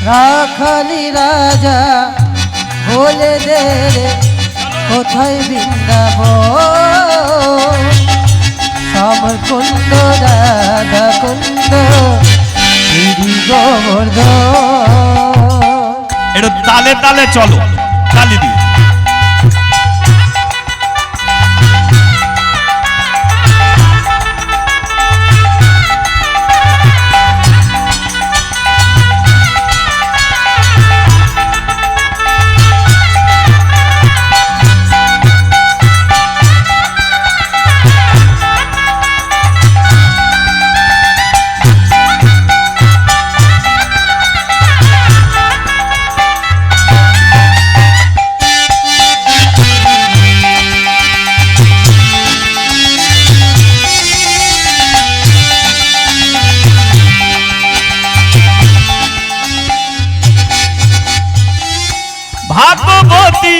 রাখালি রাজা বলে দে রে কোথায় বৃন্দাবন শ্যামকুণ্ড রাধা কুণ্ড গিরি গোবর্ধন। একটু তালে তালে চলো, তালি দিয়ে। ভাগবতী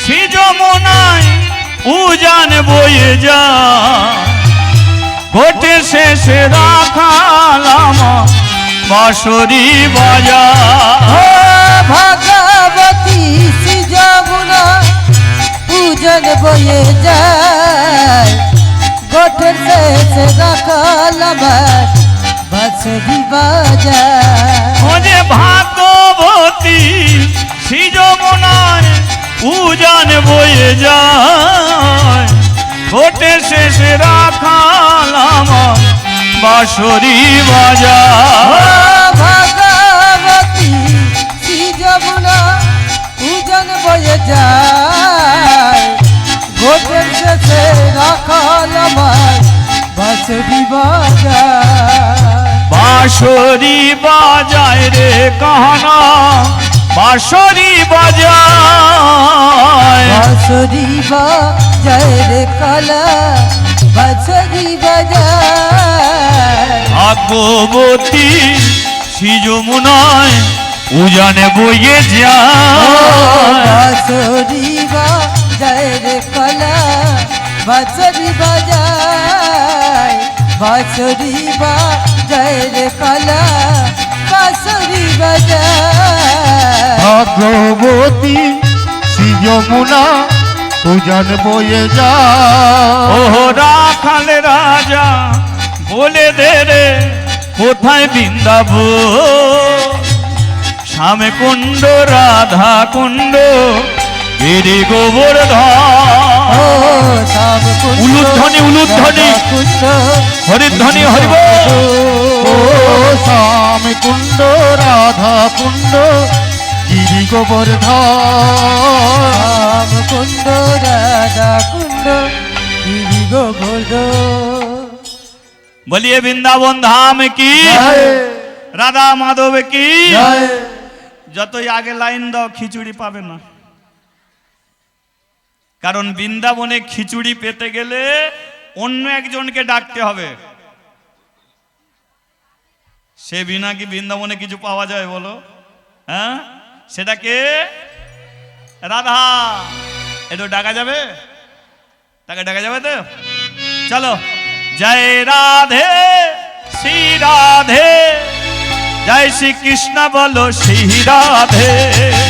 শ্রী যমুনায় উজান বয়ে যা ঘটে শেষে রাখালাম বাঁশরি বাজা। ভাগবতী শ্রী যমুনা উজান বয়ে যায় গোঠের শেষে রাখালাম বাঁশরি বাজা। ভাগবতী শ্রী যমুনায় উজান বয়ে যায় ঘটে শেষে রাখালাম বাঁশরি বাজা। ভাগবতী শ্রী যমুনা উজান বয়ে যায় ঘটে শেষে রাখালাম বাঁশরি বাজা। বাঁশরি বাজায় রে কাহানা বাঁশরি বাজায়, বাঁশরি বাজায় রে কালা বাঁশরি বাজায়। ভাগবতী শ্রী যমুনায় উজানে বয়ে যায় বাঁশরি বাজায় রে কালা বাঁশরি বাজায়। বাঁশরি বাজায় রে কালা বাঁশরি বাজায়। ভাগবতী শ্রী যমুনা উজান বয়ে যায়। ও রাখাল রাজা বলে দে রে কোথায় বৃন্দাবন শ্যামে কুণ্ড রাধা কুণ্ড গিরি গোবর্ধন। উলুধ্বনি উলুধ্বনি হরিধ্বনি হরিব। ও শ্যাম কুণ্ড রাধা কুণ্ড গিরি গোবর্ধন। কুণ্ড রাধা কুণ্ড গিরি গোবর্ধন। বলিয়ে বৃন্দাবন ধাম কি, রাধা মাধব কি। যতই আগে লাইন দাও খিচুড়ি পাবে না, কারণ বৃন্দাবনে খিচুড়ি পেতে গেলে অন্য একজনকে ডাকতে হবে। সে বিনা কি বৃন্দাবনে কিছু পাওয়া যায় বলো? হ্যাঁ, সেটাকে রাধা। একটু ডাকা যাবে, তাকে ডাকা যাবে তো? চলো, জয় রাধে শ্রী রাধে, জয় শ্রী কৃষ্ণ বলো শ্রী রাধে।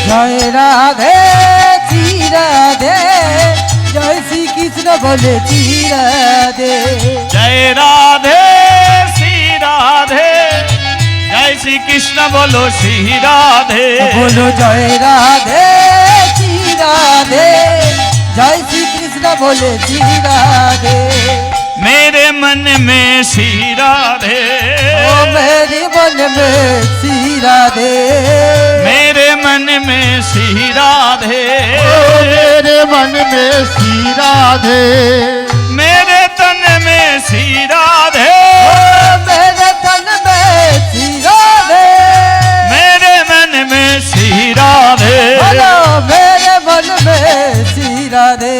জয় রাধে শ্রী রাধে, জয় শ্রী কৃষ্ণ বলে শ্রী রাধে। জয় রাধে শ্রী রাধে, জয় শ্রী কৃষ্ণ বলো শ্রী রাধে। বলো জয় রাধে শ্রী রাধে, জয় শ্রী কৃষ্ণ বলে শ্রী রাধে। मेरे मन में श्री राधे, ओ मेरे मन में श्री राधे। मेरे मन में श्री राधे, ओ मेरे मन में श्री राधे। मेरे तन में श्री राधे, ओ मेरे तन में श्री राधे। मेरे मन में श्री राधे। बोलो मेरे मन में श्री राधे।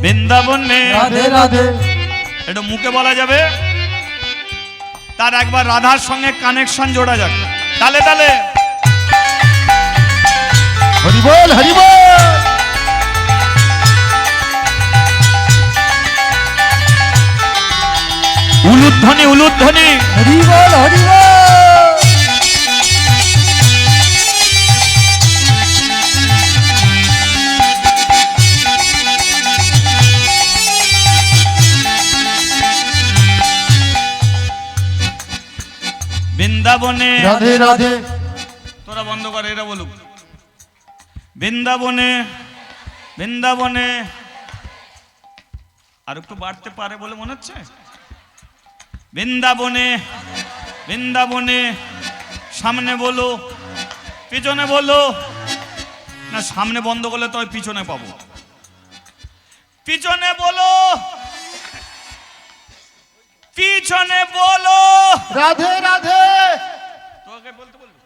वृंदावन में राधे राधे। এটা মুখে বলা যাবে, তার একবার রাধার সঙ্গে কানেকশন জোড়া যাক। তালে তালে হরি বল হরি বল। উলুধ্বনি উলুধ্বনি। হরি বল হরি বল। বৃন্দাবনে রাধে রাধে তোরা বন্ধ করে এরা বলুক বৃন্দাবনে বৃন্দাবনে আর একটু বাড়তে পারে বলে মনে হচ্ছে বৃন্দাবনে বৃন্দাবনে সামনে বলো পিছনে বলো না সামনে বন্ধ করলে তো পিছনে পাবো পিছনে বলো পিছনে বলো রাধে রাধে তোকে বলতে বলবো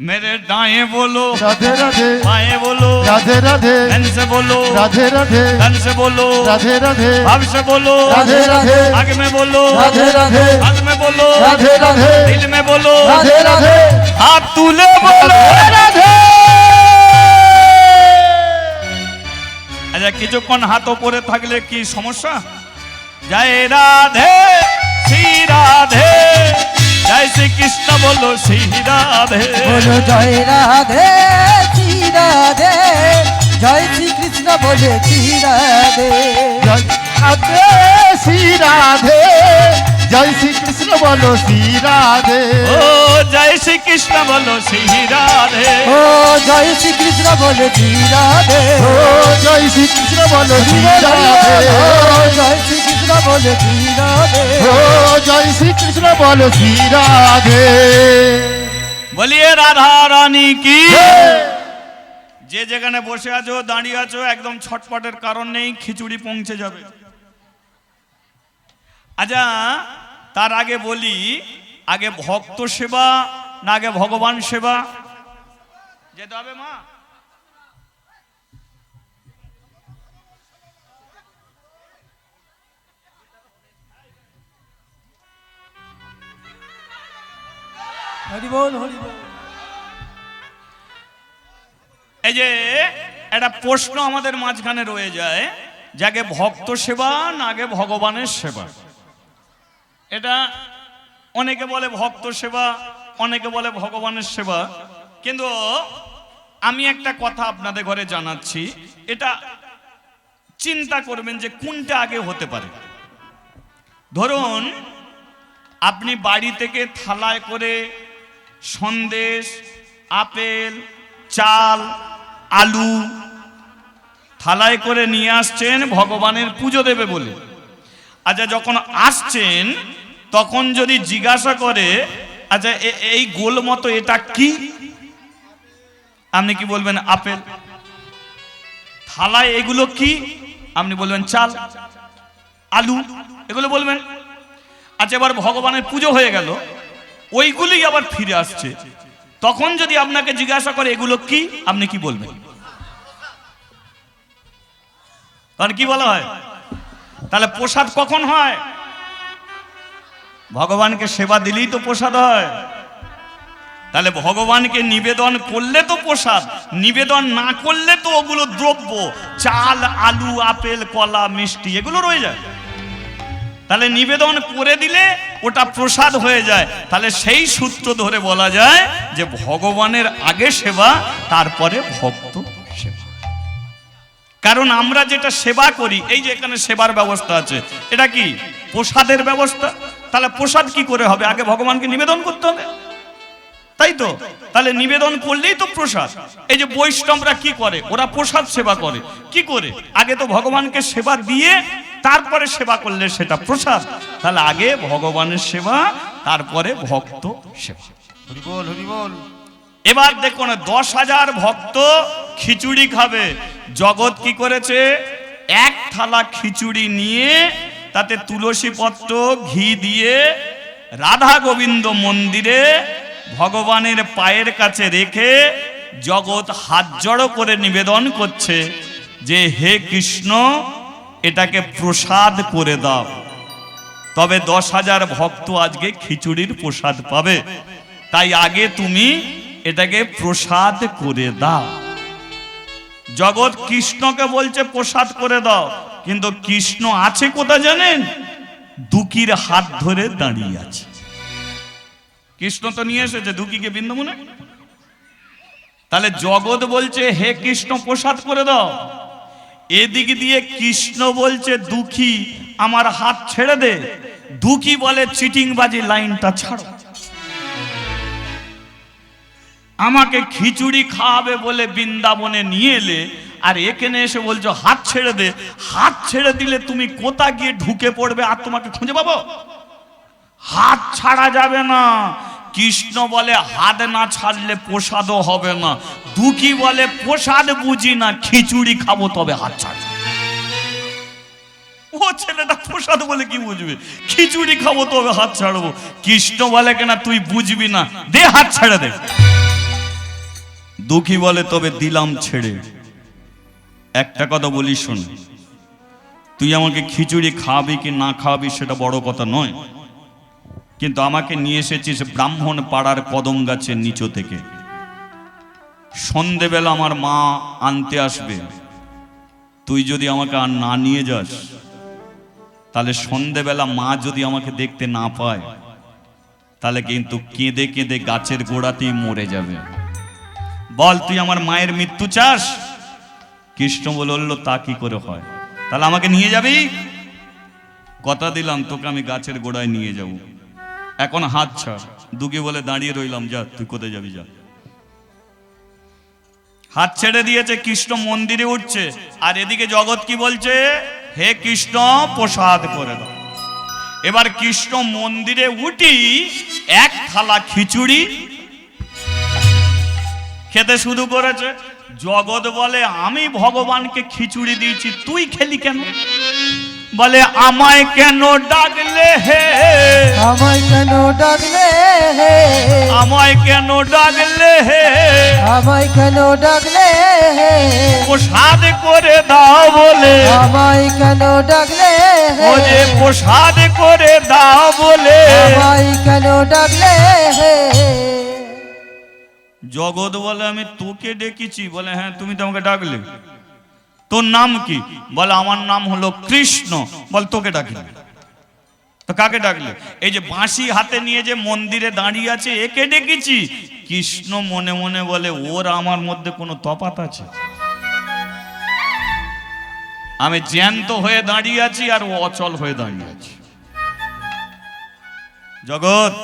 मेरे दाएं बोलो রাধে রাধে बाएं बोलो রাধে রাধে धन से बोलो রাধে রাধে धन से बोलो রাধে রাধে भाव से बोलो রাধে রাধে आगे में बोलो রাধে রাধে हाथ में बोलो রাধে রাধে दिल में बोलो রাধে রাধে हाथ तुले बोलो রাধে আচ্ছা কিছুক্ষণ হাত উপরে থাকলে কি সমস্যা জয় রাধে শ্রী রাধে জয় শ্রী কৃষ্ণ বলো শ্রী রাধে বলো জয় রাধে শ্রী রাধে জয় শ্রী কৃষ্ণ বলে শ্রী রাধে রাধে শ্রী রাধে জয় শ্রী কৃষ্ণ বলো শ্রী রাধে ও জয় শ্রী কৃষ্ণ বলো শ্রী রাধে ও জয় শ্রী কৃষ্ণ বলে শ্রী রাধে ও জয় শ্রী কৃষ্ণ বলো শ্রী রাধে ও জয় শ্রী কৃষ্ণ বলে শ্রী রাধে ও জয় শ্রী কৃষ্ণ বলো শ্রী রাধে বলিয়ে রাধা রানী কি যে যেখানে বসে আছো দাঁড়িয়ে আছো একদম ছটপটের কারণ নেই খিচুড়ি পৌঁছে যাবে আচ্ছা তার আগে বলি আগে ভক্ত সেবা না আগে ভগবান সেবা যেতে হবে মা হরি বল হরি বল এই যে একটা প্রশ্ন আমাদের মাঝখানে রয়ে যায় যে আগে ভক্ত সেবা না আগে ভগবানের সেবা এটা অনেকে বলে ভক্ত সেবা অনেকে বলে ভগবানের সেবা কিন্তু আমি একটা কথা আপনাদের ঘরে জানাচ্ছি এটা চিন্তা করবেন যে কোনটা আগে হতে পারে ধরুন আপনি বাড়ি থেকে থালায় করে সন্দেশ আপেল চাল আলু থালায় করে নিয়ে আসছেন ভগবানের পুজো দেবে বলে আচ্ছা যখন আসছেন তখন যদি জিজ্ঞাসা করে আচ্ছা এই গোল মতো এটা কি আপনি কি বলবেন আপেল থালায় এগুলো কি আপনি বলবেন চাল আলু এগুলো বলবেন আচ্ছা এবার ভগবানের পুজো হয়ে গেল ওইগুলি আবার ফিরে আসছে তখন যদি আপনাকে জিজ্ঞাসা করে এগুলো কি আপনি কি বলবেন তখন কি বলা হয় তাহলে প্রসাদ কখন হয় ভগবানকে সেবা দিলেই তো প্রসাদ হয় তাহলে ভগবানকে নিবেদন করলে তো প্রসাদ নিবেদন না করলে তো ওগুলো দ্রব্য চাল আলু আপেল কলা মিষ্টি এগুলো রয়ে যায় তাহলে নিবেদন করে দিলে ওটা প্রসাদ হয়ে যায় তাহলে সেই সূত্র ধরে বলা যায় যে ভগবানের আগে সেবা তারপরে ভক্ত সেবা কারণ আমরা যেটা সেবা করি এই যে এখানে সেবার ব্যবস্থা আছে এটা কি প্রসাদের ব্যবস্থা তাহলে প্রসাদ কি করে হবে আগে ভগবানকে নিবেদন করতে হবে তাই তো তাহলে নিবেদন করলেই তো প্রসাদ এই যে বৈষ্ণবরা কি করে ওরা প্রসাদ সেবা করে কি করে আগে তো ভগবানকে সেবা দিয়ে তারপরে সেবা করলে সেটা প্রসাদ তাহলে আগে ভগবানের সেবা তারপরে ভক্ত সেবা হরি বল হরি বল এবার দেখুন 10,000 ভক্ত খিচুড়ি খাবে জগৎ কি করেছে এক থালা খিচুড়ি নিয়ে তাতে তুলসী পত্র ঘি দিয়ে রাধা গোবিন্দ মন্দিরে ভগবানের পায়ের কাছে রেখে জগৎ হাত জড়ো করে নিবেদন করছে যে হে কৃষ্ণ এটাকে প্রসাদ করে দাও তবে 10,000 ভক্ত আজকে খিচুড়ির প্রসাদ পাবে তাই আগে তুমি এটাকে প্রসাদ করে দাও জগৎ কৃষ্ণকে বলছে প্রসাদ করে দাও কিন্তু কৃষ্ণ আছে কোথায় জানেন দুকির হাত ধরে দাঁড়িয়ে আছে কৃষ্ণ তো নিয়ে এসেছে দুকিকে বৃন্দাবনে তাহলে জগৎ বলছে হে কৃষ্ণ প্রসাদ করে দাও এদিক দিয়ে কৃষ্ণ বলছে দুঃখী আমার হাত ছেড়ে দে দুঃখী বলে চিটিংবাজি লাইনটা ছাড়ো আমাকে খিচুড়ি খাওয়াবে বলে বৃন্দাবনে নিয়ে এলে, আর এখানে এসে বলছো হাত ছেড়ে দে। হাত ছেড়ে দিলে তুমি কোথা গিয়ে ঢুকে পড়বে আর তোমাকে খুঁজে পাবো? হাত ছাড়া যাবে না। কৃষ্ণ বলে হাত না ছাড়লে প্রসাদও হবে না। দুঃখী বলে প্রসাদ বুঝি না, খিচুড়ি খাবো তবে হাত ছাড়। ও ছেলেটা প্রসাদ বলে কি বুঝবে? খিচুড়ি খাবো তবে হাত ছাড়বো। কৃষ্ণ বলে কেনা তুই বুঝবি না, দে হাত ছেড়ে দে। দুঃখী বলে তবে দিলাম ছেড়ে। একটা কথা বলি শোন, তুই আমাকে খিচুড়ি খাওয়াবি কি না খাওয়াবি সেটা বড় কথা নয়, কিন্তু আমাকে নিয়ে এসেছিস ব্রাহ্মণ পাড়ার কদম গাছের নিচু থেকে। সন্ধেবেলা আমার মা আনতে আসবে, তুই যদি আমাকে আর না নিয়ে যাস তাহলে সন্ধেবেলা মা যদি আমাকে দেখতে না পায় তাহলে কিন্তু কেঁদে কেঁদে গাছের গোড়াতেই মরে যাবে। বল তুই আমার মায়ের মৃত্যু চাস? কৃষ্ণ বলল তা কি করে হয়, তাহলে আমাকে নিয়ে যাবি? কথা দিলাম তোকে আমি গাছের গোড়ায় নিয়ে যাব। এখন হাত ছাড়। দুঃখী বলে দাঁড়িয়ে রইলাম, যা তুই কোথায় যাবি যা। হাত ছেড়ে দিয়েছে, কৃষ্ণ মন্দিরে উঠছে, আর এদিকে জগৎ কি বলছে? হে কৃষ্ণ প্রসাদ করে দাও। এবার কৃষ্ণ মন্দিরে উঠি এক থালা খিচুড়ি খেতে শুরু করেছে। জগৎ বলে আমি ভগবানকে খিচুড়ি দিয়েছি, তুই খেলি কেন? বলে আমায় কেন ডাকলে হে, আমায় কেন ডাকলে হে, আমায় কেন ডাকলে হে, আমায় কেন ডাকলে হে, প্রসাদ করে দাও বলে, আমায় কেন ডাকলে হে, ও যে প্রসাদ করে দাও বলে। আমায় কেন ডাকলে হে। জগৎ বলে আমি তোকে ডেকেছি। বলে হ্যাঁ তুমি তো আমাকে ডাকলে, তোর নাম কি? বলে আমার নাম হলো কৃষ্ণ। বল তোকে ডাকলে তো কাকে ডাকলে? এই যে বাঁশি হাতে নিয়ে যে মন্দিরে দাঁড়িয়ে আছে একে ডেকেছি। কৃষ্ণ মনে মনে বলে ওর আমার মধ্যে কোনো তফাৎ আছে? আমি জ্যান্ত হয়ে দাঁড়িয়ে আছি আর ও অচল হয়ে দাঁড়িয়ে আছে। জগৎ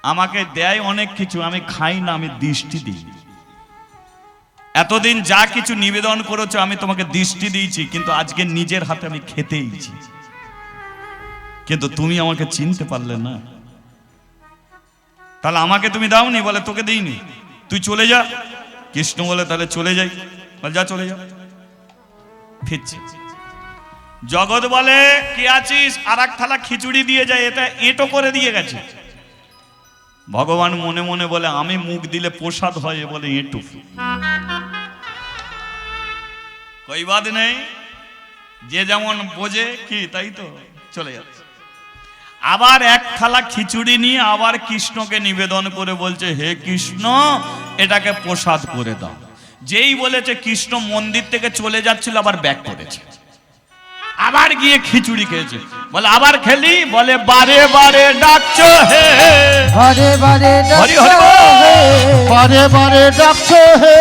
আমাকে দেয় অনেক কিছু, আমি খাই না, আমি দৃষ্টি দিই। এতদিন যা কিছু নিবেদন করেছো আমি তোমাকে দৃষ্টি দিয়েছি, কিন্তু আজকে নিজের হাতে আমি খেতেইছি। কিন্তু তুমি আমাকে চিনতে পারলে না, তাহলে আমাকে তুমি দাওনি? বলে তোকে দিইনি, তুই চলে যা। কৃষ্ণ বলে তাহলে চলে যাই। বলে যা চলে যা। ফিরছি। জগৎ বলে কি আছিস? আর এক থালা খিচুড়ি দিয়ে যায়, এটা এঁটো করে দিয়ে গেছে। ভগবান মনে মনে বলে আমি মুখ দিলে প্রসাদ হয়, বলে এঁটু। কই বাদ নেই, যে যেমন বোঝে কি তাই তো চলে যাচ্ছে। আবার এক থালা খিচুড়ি নিয়ে আবার কৃষ্ণকে নিবেদন করে বলছে হে কৃষ্ণ এটাকে প্রসাদ করে দাও। যেই বলেছে কৃষ্ণ মন্দির থেকে চলে যাচ্ছিল, আবার ব্যাক করেছে, আবার গিয়ে খিচুড়ি খেয়েছে। বলে আবার খেলি? বলে বারে বারে ডাকছো হে, বারে বারে হরি ডাকছো হরি বল। হে, বারে বারে ডাকছো হে,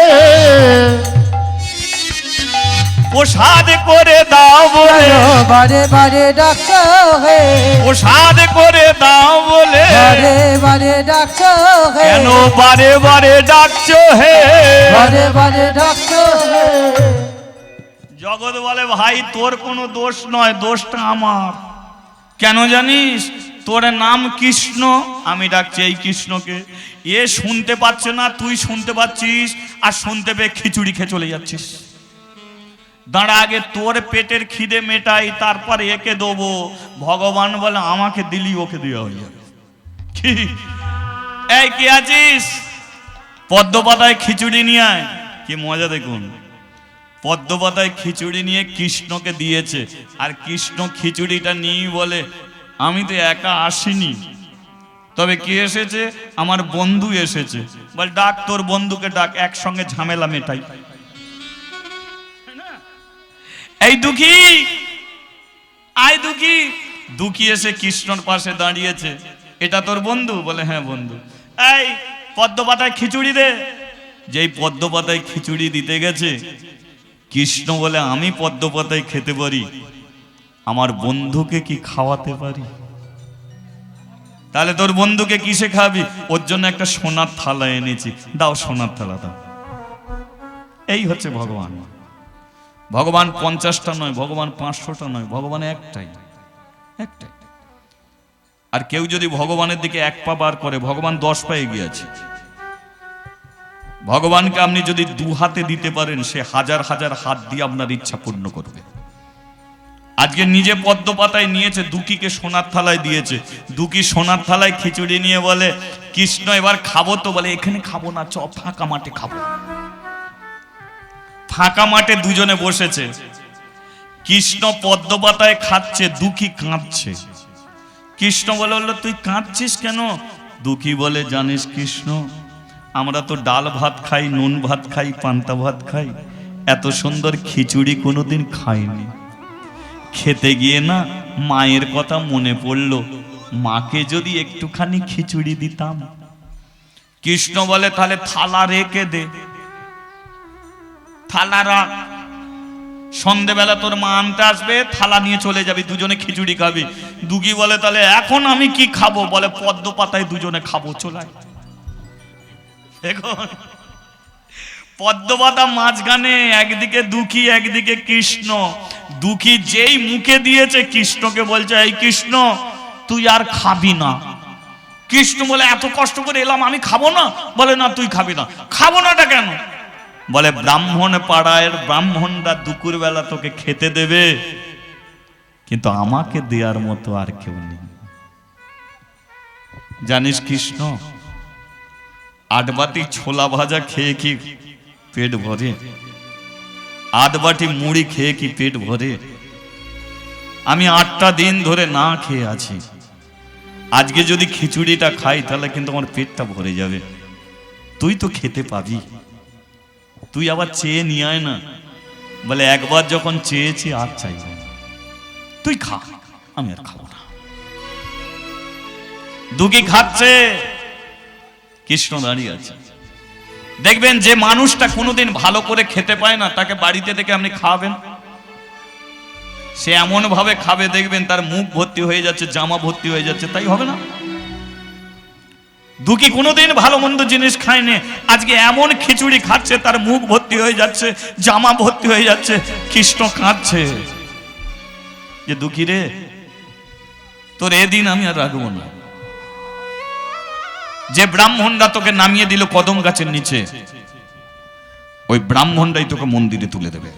প্রসাদ করে দাও বলে, বারে বারে ডাকছো হে, প্রসাদ করে দাও বলে। বারে বারে ডাকছো হে, কেন বারে বারে ডাকছো হে? বারে বারে ডাকছো হে। জগৎ বলে ভাই তোর কোনো দোষ নয়, দোষটা আমার। কেন জানিস? তোর নাম কৃষ্ণ, আমি ডাকছি এই কৃষ্ণকে। এ শুনতে পাচ্ছে না, তুই শুনতে পাচ্ছিস, আর শুনতে পেয়ে খিচুড়ি খেয়ে চলে যাচ্ছিস। দাঁড়া আগে তোর পেটের খিদে মেটাই, তারপর একে দেবো। ভগবান বলে আমাকে দিলি ওকে দেওয়া হয়ে যাবে। কি এই কি আছিস? পদ্ম পাতায় খিচুড়ি নিয়ে আয়। কি মজা দেখুন, পদ্ম পাতায় খিচুড়ি নিয়ে কৃষ্ণকে দিয়েছে, আর কৃষ্ণ খিচুড়িটা নিয়ে বলে আমি তো একা আসিনি, তবে কে এসেছে? আমার বন্ধু এসেছে। বল ডাক তোর বন্ধুকে ডাক, একসঙ্গে ঝামেলা মেটাই। এই দুঃখী আয়, দুঃখী। দুঃখী এসে কৃষ্ণর পাশে দাঁড়িয়েছে। এটা তোর বন্ধু? বলে হ্যাঁ বন্ধু। এই পদ্ম পাতায় খিচুড়ি দে। যেই পদ্ম পাতায় খিচুড়ি দিতে গেছে, কৃষ্ণ বলে আমি পদ্ম পাতায় খেতে পারি, আমার বন্ধুকে কি খাওয়াতে পারি? তাহলে তোর বন্ধুকে কিসে খাবি? ওর জন্য একটা সোনার থালা এনেছি, দাও সোনার থালা দাও। এই হচ্ছে ভগবান। ভগবান 50টা নয়, ভগবান 500টা নয়, ভগবান একটাই। আর কেউ যদি ভগবানের দিকে এক পা বার করে, ভগবান 10 পা এগিয়ে আছে। ভগবানকে আপনি যদি 2 হাতে দিতে পারেন, সে হাজার হাজার হাত দিয়ে আপনার ইচ্ছা পূর্ণ করবে। আজকে নিজে পদ্ম পাতায় নিয়েছে, দুকিকে সোনার থালায় দিয়েছে। দুকি সোনার থালায় খিচুড়ি নিয়ে বলে, কৃষ্ণ এবার খাবো তো? বলে এখানে খাবো না, চ ফাঁকা মাঠে খাবো। ফাঁকা মাঠে দুজনে বসেছে, কৃষ্ণ পদ্ম পাতায় খাচ্ছে, দুকি কাঁদছে। কৃষ্ণ বলল, তুই কাঁদছিস কেন? দুকি বলে, জানিস কৃষ্ণ, আমরা তো ডাল ভাত খাই, নুন ভাত খাই, পান্তা ভাত খাই, এত সুন্দর খিচুড়ি কোনোদিন খাইনি। খেতে গিয়ে না মায়ের কথা মনে পড়লো, মাকে যদি একটুখানি খিচুড়ি দিতাম। কৃষ্ণ বলে, তাহলে থালা রেখে দে, থালা রাখ, সন্ধেবেলা তোর মা আনতে আসবে, থালা নিয়ে চলে যাবি, দুজনে খিচুড়ি খাবি। দুগি বলে, তাহলে এখন আমি কি খাবো? বলে, পদ্ম পাতায় দুজনে খাবো, চলাই। এখন পদ্ম পাতা মাঝখানে, একদিকে দুঃখী একদিকে কৃষ্ণ। দুঃখী যেই মুখে দিয়েছে, কৃষ্ণকে বলছে, এই কৃষ্ণ তুই আর খাবি না। কৃষ্ণ বলে, এত কষ্ট করে এলাম, আমি খাবো না? বলে, না তুই খাবি না। খাবো নাটা কেন? বলে, ব্রাহ্মণ পাড়ায় ব্রাহ্মণরা দুপুর বেলা তোকে খেতে দেবে, কিন্তু আমাকে দেওয়ার মতো আর কেউ নেই। জানিস কৃষ্ণ, 8 বাটি ছোলা ভাজা খেয়ে কি পেট ভরে? 8 বাটি মুড়ি খেয়ে কি পেট ভরে? আমি 8টা দিন ধরে না খেয়ে আছি। আজকে যদি খিচুড়িটা খাই, তাহলে কিন্তু আমার পেটটা ভরে যাবে। তুই তো খেতে পাবি, তুই আবার চেয়ে নিয়ে আয় না। বলে, একবার যখন চেয়েছি আর চাই না, তুই খা, আমি আর খাবো না। দুঃখী খাচ্ছে, কৃষ্ণ দাঁড়িয়ে আছে। দেখবেন যে মানুষটা কোনোদিন ভালো করে খেতে পায় না, তাকে বাড়িতে থেকে আপনি খাওয়াবেন, সে এমন ভাবে খাবে, দেখবেন তার মুখ ভর্তি হয়ে যাচ্ছে, জামা ভর্তি হয়ে যাচ্ছে। তাই হবে না? দুঃখী কোনোদিন ভালো মন্দ জিনিস খায়নি, আজকে এমন খিচুড়ি খাচ্ছে, তার মুখ ভর্তি হয়ে যাচ্ছে, জামা ভর্তি হয়ে যাচ্ছে। কৃষ্ণ কাঁদছে যে, দুঃখী রে, তোর এদিন আমি আর রাখবো না। যে ব্রাহ্মণরা তোকে নামিয়ে দিল কদম গাছের নিচে, ওই ব্রাহ্মণরাই তোকে মন্দিরে তুলে দেবে।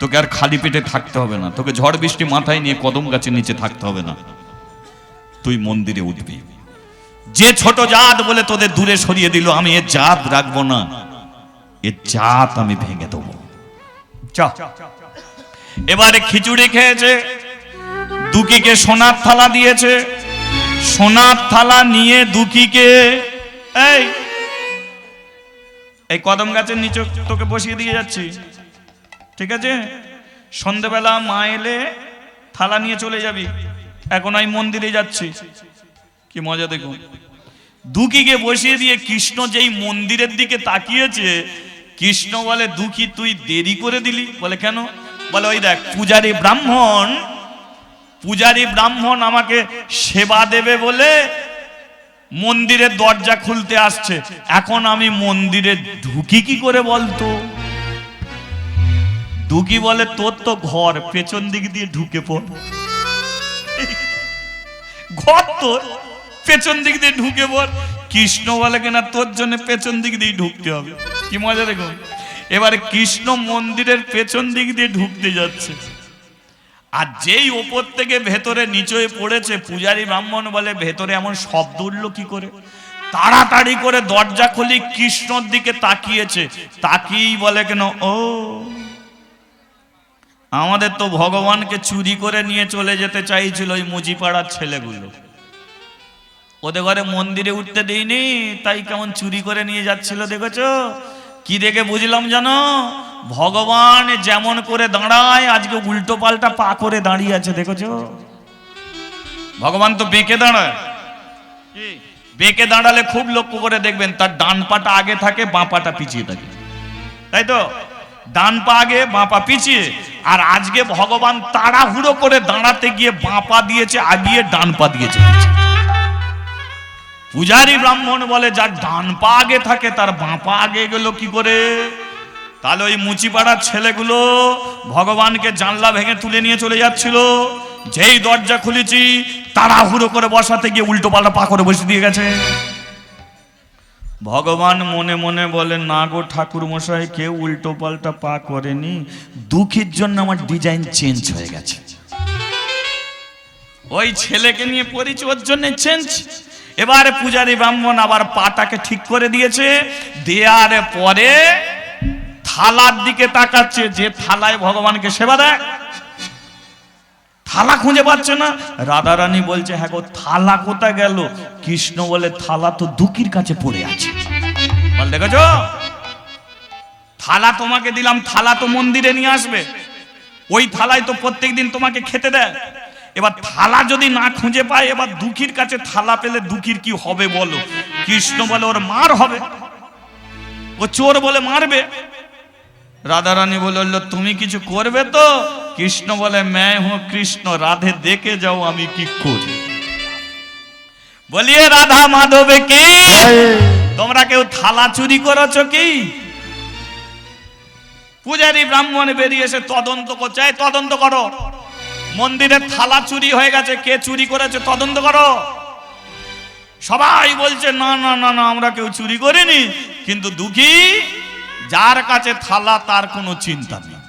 তোকে আর খালি পেটে থাকতে হবে না, তোকে ঝড় বৃষ্টি মাথায় নিয়ে কদম গাছের নিচে থাকতে হবে না, তুই মন্দিরে উঠবি। যে ছোট জাত বলে তোদের দূরে সরিয়ে দিল, আমি এর জাত রাখবো না, এর জাত আমি ভেঙে দেবো। এবারে খিচুড়ি খেয়েছে, দুঃখীকে সোনার থালা দিয়েছে। সোনার থালা নিয়ে দুঃখীকে এই কদম গাছের নিচে তোকে বসিয়ে দিয়ে যাচ্ছি, ঠিক আছে? সন্ধ্যেবেলা মা এলে থালা নিয়ে চলে যাবি, এখন আমি মন্দিরে যাচ্ছি। কি মজা দেখুন, দুঃখীকে বসিয়ে দিয়ে কৃষ্ণ যেই মন্দিরের দিকে তাকিয়েছে, কৃষ্ণ বলে, দুঃখী তুই দেরি করে দিলি। বলে, কেন? বলে, ওই দেখ, পূজারী ব্রাহ্মণ আমাকে সেবা দেবে বলে মন্দিরের দরজা খুলতে আসছে, এখন আমি মন্দিরে ঢুকি কি করে বলতো? দুঃখী বলে, তোর তো ঘর পেছন দিক দিয়ে ঢুকে পড়, ঘর তোর পেছন দিক দিয়ে ঢুকে পড়। কৃষ্ণ বলে, কিনা তোর জন্য পেছন দিক দিয়ে ঢুকতে হবে। কি মজা দেখুন, এবারে কৃষ্ণ মন্দিরের পেছন দিক দিয়ে ঢুকতে যাচ্ছে, আর যেই ওপর থেকে ভেতরে নিচে পড়েছে, পূজারী ব্রাহ্মণ বলে, ভেতরে এমন শব্দ উঠলো কি করে? তাড়াতাড়ি করে দরজা খুলি কৃষ্ণর দিকে তাকিয়েছে, তাকিয়েই বলে, কেন, ও আমাদের তো ভগবানকে চুরি করে নিয়ে চলে যেতে চাইছিল ওই মুজিপাড়ার ছেলেগুলো, ওদের ঘরে মন্দিরে উঠতে দেয়নি, তাই কেমন চুরি করে নিয়ে যাচ্ছিল। দেখেছো? কি দেখে বুঝলাম জানো? ভগবান যেমন করে দাঁড়ায়, আজকে উল্টো পাল্টা পা করে দাঁড়িয়ে আছে। দেখেছো? ভগবান তো বেঁকে দাঁড়ায়, বেঁকে দাঁড়ালে খুব লক্ষ্য করে দেখবেন, তার ডান পাটা আগে থাকে, বাঁ পাটা পিছিয়ে থাকে, তাই তো? ডান পা আগে, বাঁ পা পিছিয়ে। আর আজকে ভগবান তাড়াহুড়ো করে দাঁড়াতে গিয়ে বাঁ পা দিয়েছে আগিয়ে, ডান পা দিয়েছে। পূজারী ব্রাহ্মণ বলে যার ডান পা আগে থাকে তার বাঁ পা আগে গেল কি করে? তাহলে ওই মুচিপাড়ার ছেলেগুলো ভগবানকে জানলা ভেঙে তুলে নিয়ে চলে যাচ্ছিল, যেই দরজা খুলেছি তাড়াহুড়ো করে বসাতে গিয়ে উল্টো পাল্টা পা করে বসে দিয়ে গেছে। ভগবান মনে মনে বলে, না গো ঠাকুর মশাই, কেউ উল্টো পাল্টা পা করেনি, দুঃখের জন্য আমার ডিজাইন চেঞ্জ হয়ে গেছে। ওই ছেলেকে নিয়ে পড়েছি, ওর জন্য চেঞ্জ। এবারে পূজারী ব্রাহ্মণ আবার পাটাকে ঠিক করে দিয়েছে, দেওয়ার পরে থালার দিকে তাকাচ্ছে, যে থালায় ভগবানকে সেবা দেয়। থালা খুঁজে পাচ্ছে না। রাধারানী বলছে, হ্যাঁ গো থালা কোথায় গেল? কৃষ্ণ বলে, থালা তো দুঃখীর কাছে পড়ে আছে। বল দেখেছ, থালা তোমাকে দিলাম, থালা তো মন্দিরে নিয়ে আসবে, ওই থালায় তো প্রত্যেকদিন তোমাকে খেতে দেয়। এবার থালা যদি না খুঁজে পায়, এবার দুঃখীর কাছে থালা পেলে দুঃখীর কি হবে বলো? কৃষ্ণ বলে, ওর মার হবে, ও চোর বলে মারবে। রাধারানী বলল, তুমি কিছু করবে তো? কৃষ্ণ বলে, मैं हूं কৃষ্ণ, রাধে দেখে যাও আমি কি করি। বলিয়ে রাধা মাধবে কি? তোমরা কেউ থালা চুরি করেছো কি? পূজারী ব্রাহ্মণ বেরিয়ে এসে তদন্ত করছে, তদন্ত করো, মন্দিরের থালা চুরি হয়ে গেছে, কে চুরি করেছে তদন্ত করো। সবাই বলছে, না না না না, আমরা কেউ চুরি করিনি। কিন্তু দুঃখী যার কাছে থালা তার কোনো চিন্তা নেই,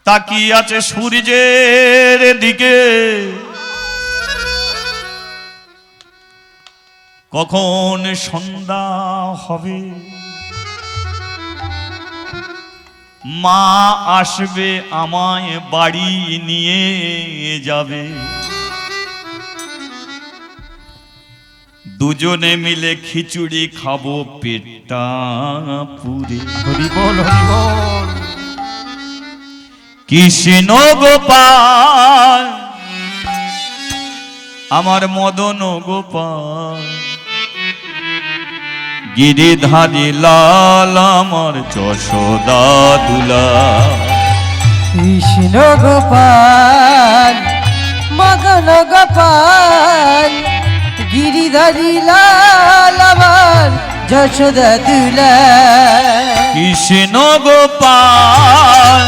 তাকিয়ে আছে সূর্যের দিকে, কখন সন্ধ্যা হবে, মা আসবে আমায় বাড়ি নিয়ে যাবে, দুজনে মিলে খিচুড়ি খাবো পেটটা পুরে। হরি বল হরি বল। কৃষ্ণ গোপাল আমার মদন গোপাল, গিরিধারী লাল আমার যশোদা দুলাল। কৃষ্ণ গোপাল মদন গোপাল, গিরিধারী লাল আমার যশোদা দুলাল। কৃষ্ণ গোপাল